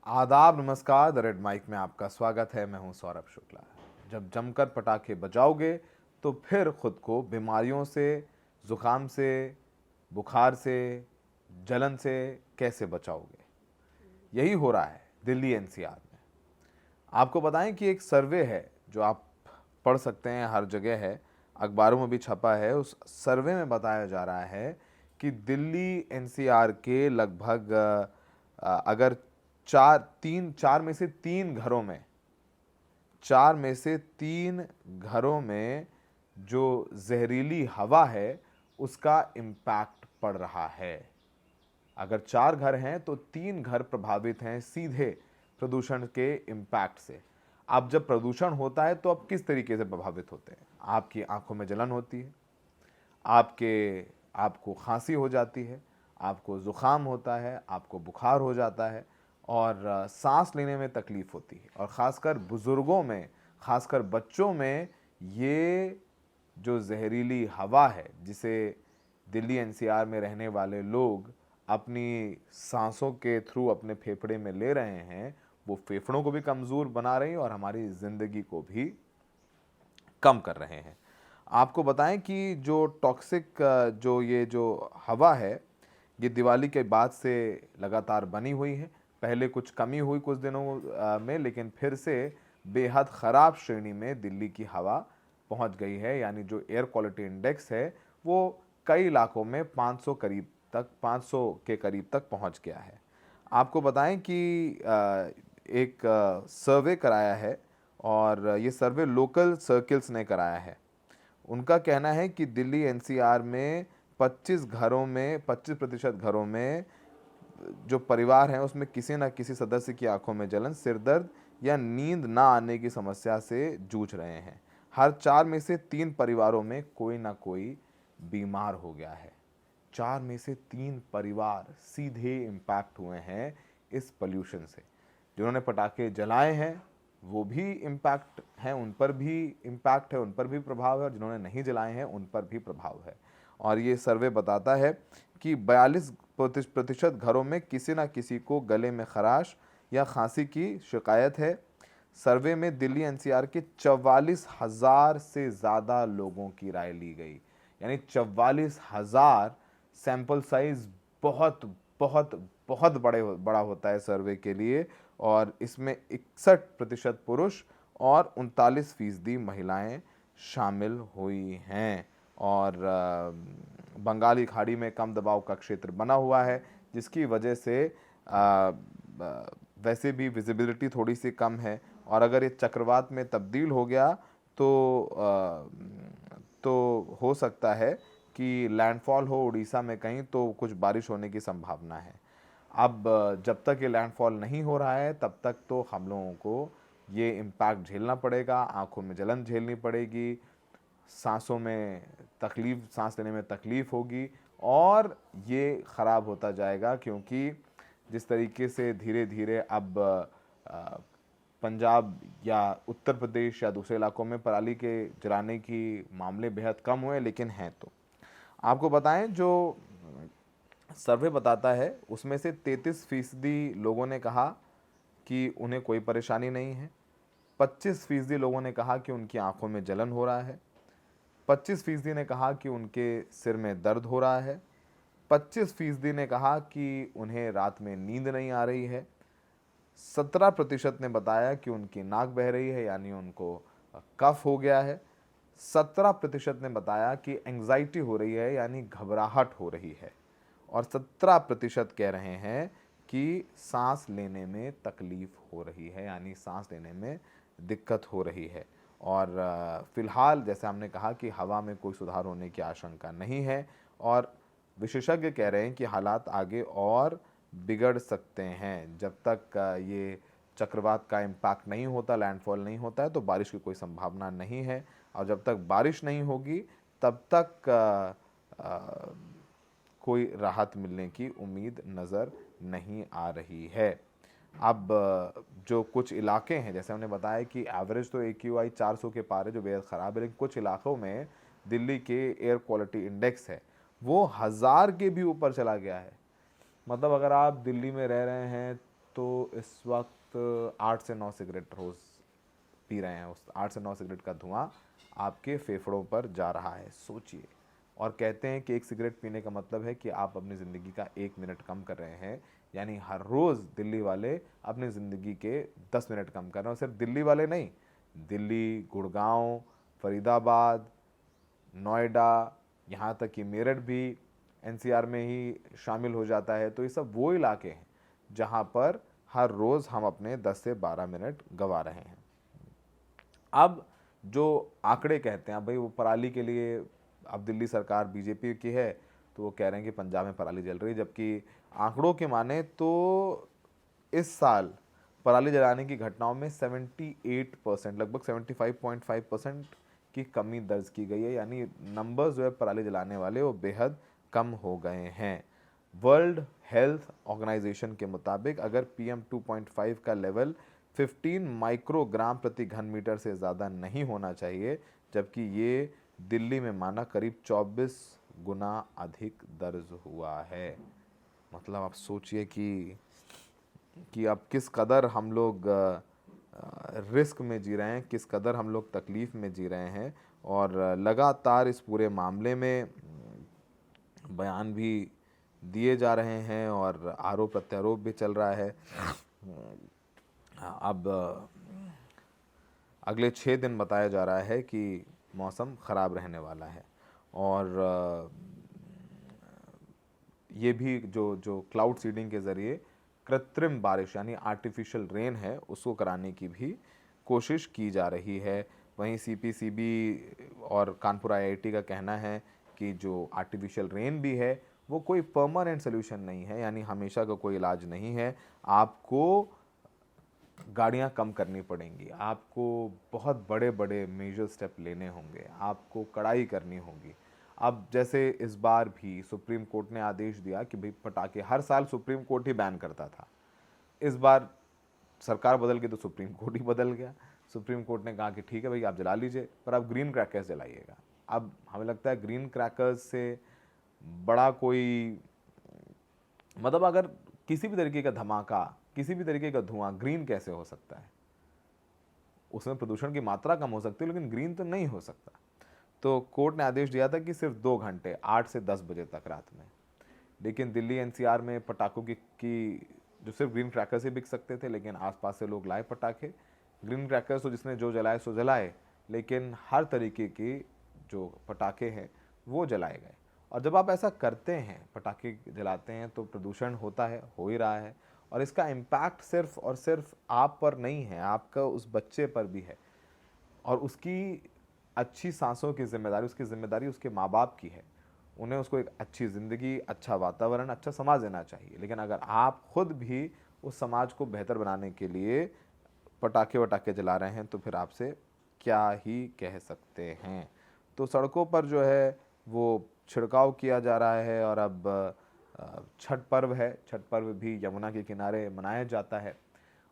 आदाब, नमस्कार। The red mic में आपका स्वागत है। मैं हूं सौरभ शुक्ला। जब जमकर पटाखे बजाओगे तो फिर खुद को बीमारियों से, जुकाम से, बुखार से, जलन से कैसे बचाओगे? यही हो रहा है दिल्ली एनसीआर में। आपको बताएं कि एक सर्वे है जो आप पढ़ सकते हैं, हर जगह है, अखबारों में भी छपा है। उस सर्वे में बताया जा रहा है कि दिल्ली एनसीआर के लगभग अगर चार में से तीन घरों में जो जहरीली हवा है उसका इम्पैक्ट पड़ रहा है। अगर 4 घर हैं तो 3 घर प्रभावित हैं सीधे प्रदूषण के इम्पैक्ट से। अब जब प्रदूषण होता है तो अब किस तरीके से प्रभावित होते हैं? आपकी आंखों में जलन होती है, आपको खांसी हो जाती है, आपको ज़ुकाम होता है, आपको बुखार हो जाता है और सांस लेने में तकलीफ़ होती है। और ख़ासकर बुज़ुर्गों में, ख़ासकर बच्चों में ये जो जहरीली हवा है जिसे दिल्ली एनसीआर में रहने वाले लोग अपनी सांसों के थ्रू अपने फेफड़े में ले रहे हैं, वो फेफड़ों को भी कमज़ोर बना रही है और हमारी ज़िंदगी को भी कम कर रहे हैं। आपको बताएं कि जो टॉक्सिक जो हवा है, ये दिवाली के बाद से लगातार बनी हुई है। पहले कुछ कमी हुई कुछ दिनों में, लेकिन फिर से बेहद ख़राब श्रेणी में दिल्ली की हवा पहुंच गई है। यानी जो एयर क्वालिटी इंडेक्स है वो कई इलाकों में 500 के करीब तक पहुंच गया है। आपको बताएं कि एक सर्वे कराया है और ये सर्वे लोकल सर्किल्स ने कराया है। उनका कहना है कि दिल्ली एनसीआर में 25% घरों में जो परिवार हैं उसमें किसी न किसी सदस्य की आंखों में जलन, सिरदर्द या नींद ना आने की समस्या से जूझ रहे हैं। हर 4 में से 3 परिवारों में कोई ना कोई बीमार हो गया है। 4 में से 3 परिवार सीधे इम्पैक्ट हुए हैं इस पोल्यूशन से। जिन्होंने पटाखे जलाए हैं वो भी इम्पैक्ट हैं, उन पर भी इम्पैक्ट है, उन पर भी प्रभाव है, और जिन्होंने नहीं जलाए हैं उन पर भी प्रभाव है। और ये सर्वे बताता है कि 42% घरों में किसी ना किसी को गले में खराश या खांसी की शिकायत है। सर्वे में दिल्ली एनसीआर के 44,000 से ज़्यादा लोगों की राय ली गई। यानी 44,000 सैंपल साइज बहुत बहुत बहुत बड़ा होता है सर्वे के लिए। और इसमें 61% पुरुष और 39% महिलाएं शामिल हुई हैं। और बंगाली खाड़ी में कम दबाव का क्षेत्र बना हुआ है जिसकी वजह से वैसे भी विजिबिलिटी थोड़ी सी कम है। और अगर ये चक्रवात में तब्दील हो गया तो हो सकता है कि लैंडफॉल हो उड़ीसा में कहीं, तो कुछ बारिश होने की संभावना है। अब जब तक ये लैंडफॉल नहीं हो रहा है तब तक तो हम लोगों को ये इम्पैक्ट झेलना पड़ेगा। आंखों में जलन झेलनी पड़ेगी, सांसों में तकलीफ, सांस लेने में तकलीफ होगी और ये ख़राब होता जाएगा। क्योंकि जिस तरीके से धीरे धीरे अब पंजाब या उत्तर प्रदेश या दूसरे इलाकों में पराली के जलाने की मामले बेहद कम हुए, लेकिन हैं। तो आपको बताएं, जो सर्वे बताता है उसमें से 33% लोगों ने कहा कि उन्हें कोई परेशानी नहीं है। 25% लोगों ने कहा कि उनकी आंखों में जलन हो रहा है। 25% ने कहा कि उनके सिर में दर्द हो रहा है। 25% ने कहा कि उन्हें रात में नींद नहीं आ रही है। 17% ने बताया कि उनकी नाक बह रही है, यानी उनको कफ हो गया है। 17% ने बताया कि एंग्जाइटी हो रही है, यानी घबराहट हो रही है। और 17% कह रहे हैं कि सांस लेने में तकलीफ हो रही है, यानी सांस लेने में दिक्कत हो रही है। और फिलहाल जैसे हमने कहा कि हवा में कोई सुधार होने की आशंका नहीं है और विशेषज्ञ कह रहे हैं कि हालात आगे और बिगड़ सकते हैं। जब तक ये चक्रवात का इम्पैक्ट नहीं होता, लैंडफॉल नहीं होता है, तो बारिश की कोई संभावना नहीं है। और जब तक बारिश नहीं होगी तब तक कोई राहत मिलने की उम्मीद नज़र नहीं आ रही है। अब जो कुछ इलाके हैं, जैसे हमने बताया कि एवरेज तो AQI 400 के पार है, जो बेहद ख़राब है, लेकिन कुछ इलाकों में दिल्ली के एयर क्वालिटी इंडेक्स है वो 1000 के भी ऊपर चला गया है। मतलब अगर आप दिल्ली में रह रहे हैं तो इस वक्त 8 से 9 सिगरेट रोज़ पी रहे हैं। उस 8 से 9 सिगरेट का धुआं आपके फेफड़ों पर जा रहा है, सोचिए। और कहते हैं कि एक सिगरेट पीने का मतलब है कि आप अपनी ज़िंदगी का 1 मिनट कम कर रहे हैं। यानी हर रोज़ दिल्ली वाले अपनी ज़िंदगी के 10 मिनट कम कर रहे हैं। और सिर्फ दिल्ली वाले नहीं, दिल्ली, गुड़गांव, फरीदाबाद, नोएडा, यहाँ तक कि मेरठ भी एनसीआर में ही शामिल हो जाता है। तो ये सब वो इलाके हैं जहाँ पर हर रोज़ हम अपने 10 से 12 मिनट गंवा रहे हैं। अब जो आंकड़े कहते हैं, अब भाई वो पराली के लिए, अब दिल्ली सरकार बीजेपी की है तो वो कह रहे हैं कि पंजाब में पराली जल रही है, जबकि आंकड़ों के माने तो इस साल पराली जलाने की घटनाओं में 78%, लगभग 75.5% की कमी दर्ज की गई है। यानी नंबर्स जो है पराली जलाने वाले वो बेहद कम हो गए हैं। वर्ल्ड हेल्थ ऑर्गेनाइजेशन के मुताबिक अगर PM 2.5 का लेवल 15 माइक्रोग्राम प्रति घन मीटर से ज़्यादा नहीं होना चाहिए, जबकि ये दिल्ली में माना करीब 24 गुना अधिक दर्ज हुआ है। मतलब आप सोचिए कि अब किस कदर हम लोग रिस्क में जी रहे हैं, किस कदर हम लोग तकलीफ़ में जी रहे हैं। और लगातार इस पूरे मामले में बयान भी दिए जा रहे हैं और आरोप प्रत्यारोप भी चल रहा है। अब अगले 6 दिन बताया जा रहा है कि मौसम ख़राब रहने वाला है। और ये भी जो क्लाउड सीडिंग के ज़रिए कृत्रिम बारिश यानी आर्टिफिशियल रेन है उसको कराने की भी कोशिश की जा रही है। वहीं CPCB और कानपुर IIT का कहना है कि जो आर्टिफिशियल रेन भी है वो कोई परमानेंट सोल्यूशन नहीं है, यानी हमेशा का कोई इलाज नहीं है। आपको गाड़ियाँ कम करनी पड़ेंगी, आपको बहुत बड़े बड़े मेजर स्टेप लेने होंगे, आपको कड़ाई करनी होगी। अब जैसे इस बार भी सुप्रीम कोर्ट ने आदेश दिया कि भाई पटाखे, हर साल सुप्रीम कोर्ट ही बैन करता था, इस बार सरकार बदल गई तो सुप्रीम कोर्ट ही बदल गया। सुप्रीम कोर्ट ने कहा कि ठीक है भाई आप जला लीजिए, पर आप ग्रीन क्रैकर्स जलाइएगा। अब हमें लगता है ग्रीन क्रैकर्स से बड़ा कोई, मतलब अगर किसी भी तरीके का धमाका, किसी भी तरीके का धुआं ग्रीन कैसे हो सकता है? उसमें प्रदूषण की मात्रा कम हो सकती है लेकिन ग्रीन तो नहीं हो सकता। तो कोर्ट ने आदेश दिया था कि सिर्फ 2 घंटे 8 से 10 बजे तक रात में। लेकिन दिल्ली NCR में पटाखों की जो सिर्फ ग्रीन क्रैकर्स ही बिक सकते थे, लेकिन आसपास से लोग लाए पटाखे। ग्रीन क्रैकर्स तो जिसने जो जलाए सो जलाए, लेकिन हर तरीके की जो पटाखे हैं वो जलाए गए। और जब आप ऐसा करते हैं, पटाखे जलाते हैं, तो प्रदूषण होता है, हो ही रहा है। और इसका इम्पैक्ट सिर्फ और सिर्फ आप पर नहीं है, आपका उस बच्चे पर भी है। और उसकी अच्छी सांसों की जिम्मेदारी, उसकी जिम्मेदारी उसके माँ बाप की है। उन्हें उसको एक अच्छी ज़िंदगी, अच्छा वातावरण, अच्छा समाज देना चाहिए। लेकिन अगर आप खुद भी उस समाज को बेहतर बनाने के लिए पटाखे वटाखे जला रहे हैं तो फिर आपसे क्या ही कह सकते हैं। तो सड़कों पर जो है वो छिड़काव किया जा रहा है। और अब छठ पर्व है, छठ पर्व भी यमुना के किनारे मनाया जाता है।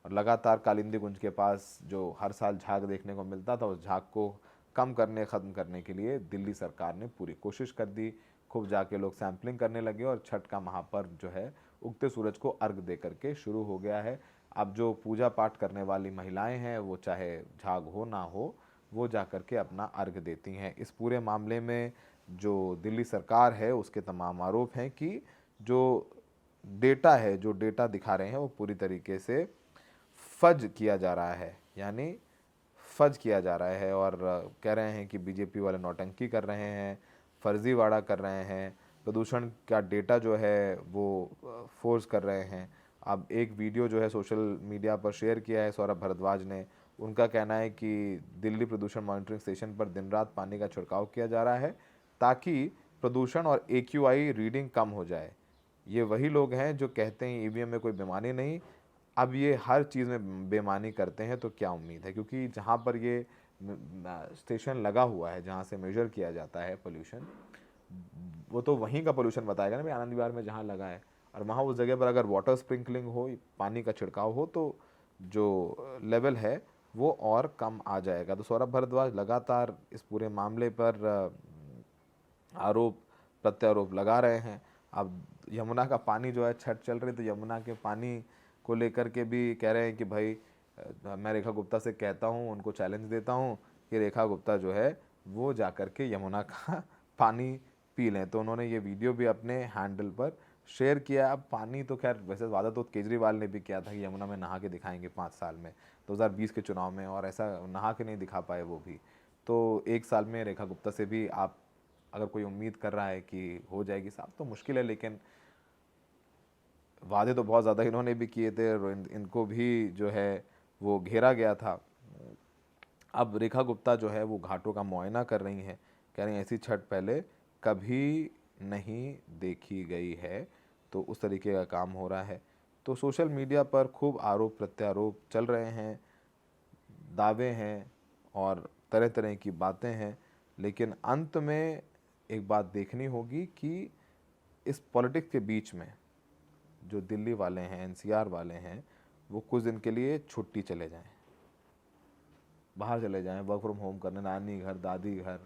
और लगातार कालिंदी कुंज के पास जो हर साल झाग देखने को मिलता था, उस झाग को ख़त्म करने के लिए दिल्ली सरकार ने पूरी कोशिश कर दी। खूब जाके लोग सैम्पलिंग करने लगे और छठ का महापर्व जो है उगते सूरज को अर्घ दे करके शुरू हो गया है। अब जो पूजा पाठ करने वाली महिलाएं हैं वो चाहे झाग हो ना हो, वो जा कर के अपना अर्घ देती हैं। इस पूरे मामले में जो दिल्ली सरकार है उसके तमाम आरोप हैं कि जो डेटा है, जो डेटा दिखा रहे हैं वो पूरी तरीके से फज किया जा रहा है, यानी फज किया जा रहा है। और कह रहे हैं कि बीजेपी वाले नौटंकी कर रहे हैं, फर्जीवाड़ा कर रहे हैं, प्रदूषण का डेटा जो है वो फोर्स कर रहे हैं। अब एक वीडियो जो है सोशल मीडिया पर शेयर किया है सौरभ भारद्वाज ने। उनका कहना है कि दिल्ली प्रदूषण मॉनिटरिंग स्टेशन पर दिन रात पानी का छिड़काव किया जा रहा है ताकि प्रदूषण और AQI रीडिंग कम हो जाए। ये वही लोग हैं जो कहते हैं EVM में कोई बेईमानी नहीं। अब ये हर चीज़ में बेईमानी करते हैं तो क्या उम्मीद है, क्योंकि जहाँ पर ये स्टेशन लगा हुआ है, जहाँ से मेजर किया जाता है पोल्यूशन, वो तो वहीं का पोल्यूशन बताएगा ना भाई, आनंद विहार में जहाँ लगा है। और वहाँ उस जगह पर अगर वाटर स्प्रिंकलिंग हो, पानी का छिड़काव हो, तो जो लेवल है वो और कम आ जाएगा। तो सौरभ भारद्वाज लगातार इस पूरे मामले पर आरोप प्रत्यारोप लगा रहे हैं। अब यमुना का पानी जो है, छठ चल रही तो यमुना के पानी को लेकर के भी कह रहे हैं कि भाई मैं रेखा गुप्ता से कहता हूँ, उनको चैलेंज देता हूँ कि रेखा गुप्ता जो है वो जाकर के यमुना का पानी पी लें। तो उन्होंने ये वीडियो भी अपने हैंडल पर शेयर किया। अब पानी तो खैर वैसे वादा तो केजरीवाल ने भी किया था कि यमुना में नहा के दिखाएंगे 5 साल में, 2020 के चुनाव में, और ऐसा नहा के नहीं दिखा पाए वो भी। तो 1 साल में रेखा गुप्ता से भी आप अगर कोई उम्मीद कर रहा है कि हो जाएगी साफ, तो मुश्किल है। लेकिन वादे तो बहुत ज़्यादा इन्होंने भी किए थे और इनको भी जो है वो घेरा गया था। अब रेखा गुप्ता जो है वो घाटों का मुआयना कर रही हैं, कह रही हैं ऐसी छठ पहले कभी नहीं देखी गई है। तो उस तरीके का काम हो रहा है। तो सोशल मीडिया पर खूब आरोप प्रत्यारोप चल रहे हैं, दावे हैं और तरह तरह की बातें हैं। लेकिन अंत में एक बात देखनी होगी कि इस पॉलिटिक्स के बीच में जो दिल्ली वाले हैं, एनसीआर वाले हैं, वो कुछ दिन के लिए छुट्टी चले जाएं, बाहर चले जाएं, वर्क फ्रॉम होम करने, नानी घर, दादी घर।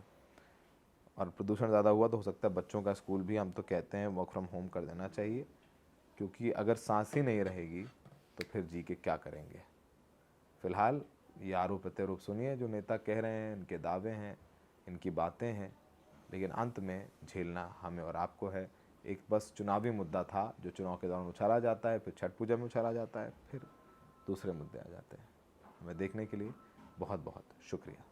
और प्रदूषण ज़्यादा हुआ तो हो सकता है बच्चों का स्कूल भी, हम तो कहते हैं, वर्क फ्रॉम होम कर देना चाहिए, क्योंकि अगर सांस ही नहीं रहेगी तो फिर जी के क्या करेंगे। फिलहाल ये आरोप प्रत्यारोप सुनिए जो नेता कह रहे हैं, इनके दावे हैं, इनकी बातें हैं, लेकिन अंत में झेलना हमें और आपको है। एक बस चुनावी मुद्दा था जो चुनाव के दौरान उछाला जाता है, फिर छठ पूजा में उछाला जाता है, फिर दूसरे मुद्दे आ जाते हैं। हमें देखने के लिए बहुत बहुत शुक्रिया।